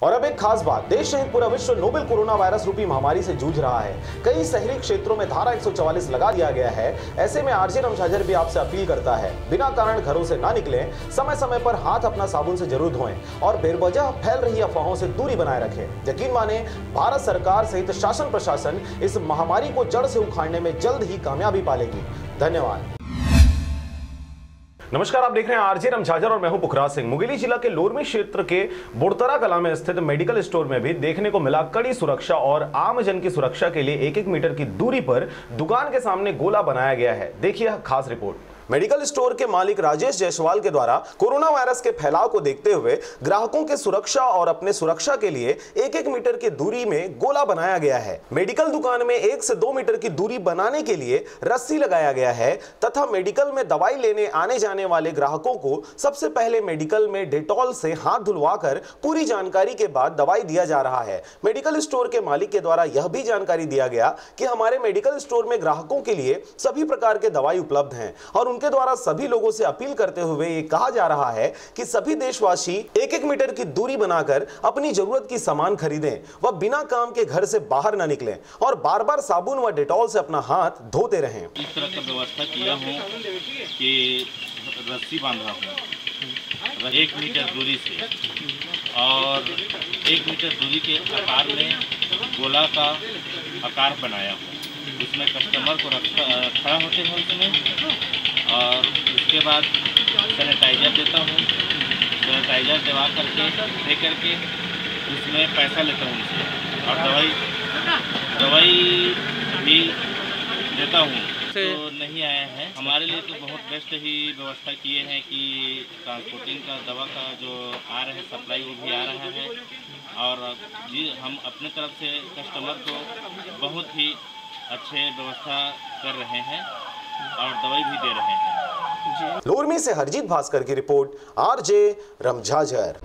और अब एक खास बात, देश सहित पूरा विश्व नोवेल कोरोना वायरस रूपी महामारी से जूझ रहा है। कई शहरी क्षेत्रों में धारा 144 लगा दिया गया है। ऐसे में आरजे रमझाझर भी आपसे अपील करता है, बिना कारण घरों से ना निकलें, समय समय पर हाथ अपना साबुन से जरूर धोएं और बेवजह फैल रही अफवाहों से दूरी बनाए रखें। यकीन माने, भारत सरकार सहित शासन प्रशासन इस महामारी को जड़ से उखाड़ने में जल्द ही कामयाबी पालेगी। धन्यवाद। नमस्कार, आप देख रहे हैं आरजे रमझाझर और मैं हूं पुखराज सिंह। मुंगेली जिला के लोरमी क्षेत्र के बुड़तरा कला में स्थित मेडिकल स्टोर में भी देखने को मिला कड़ी सुरक्षा और आमजन की सुरक्षा के लिए 1-1 मीटर की दूरी पर दुकान के सामने गोला बनाया गया है। देखिए खास रिपोर्ट। मेडिकल स्टोर के मालिक राजेश जायसवाल के द्वारा कोरोना वायरस के फैलाव को देखते हुए ग्राहकों के सुरक्षा और अपने सुरक्षा के लिए 1-1 मीटर की दूरी में गोला बनाया गया है। मेडिकल दुकान में 1 से 2 मीटर की दूरी बनाने के लिए रस्सी लगाया गया है तथा मेडिकल में दवाई लेने आने जाने वाले ग्राहकों को सबसे पहले मेडिकल में डेटॉल से हाथ धुलवाकर पूरी जानकारी के बाद दवाई दिया जा रहा है। मेडिकल स्टोर के मालिक के द्वारा यह भी जानकारी दिया गया कि हमारे मेडिकल स्टोर में ग्राहकों के लिए सभी प्रकार के दवाई उपलब्ध हैं और उनके द्वारा सभी लोगों से अपील करते हुए ये कहा जा रहा है कि सभी देशवासी 1-1 मीटर की दूरी बनाकर अपनी जरूरत की सामान खरीदें व बिना काम के घर से बाहर न निकलें और बार-बार साबुन व डेटॉल से अपना हाथ धोते रहें। इस तरह का व्यवस्था किया हूँ कि रस्सी बांधा हूँ 1 मीटर दूरी से और 1 मीटर दूरी के आकार में गोला का आकार बनाया हूँ। उसमें कस्टमर को खड़ा होते हैं उसमें और उसके बाद सैनिटाइज़र देता हूँ। सैनिटाइज़र दवा करके दे करके उसमें पैसा लेता हूँ उनसे और दवाई भी देता हूँ। तो नहीं आया है, हमारे लिए तो बहुत बेस्ट ही व्यवस्था किए हैं कि ट्रांसपोर्टिंग का दवा का जो आ रहा है सप्लाई वो भी आ रहा है और जी हम अपने तरफ से कस्टमर को बहुत ही अच्छे व्यवस्था कर रहे हैं और दवाई भी दे रहे हैं। लोरमी से हरजीत भास्कर की रिपोर्ट, आरजे रमझाझर।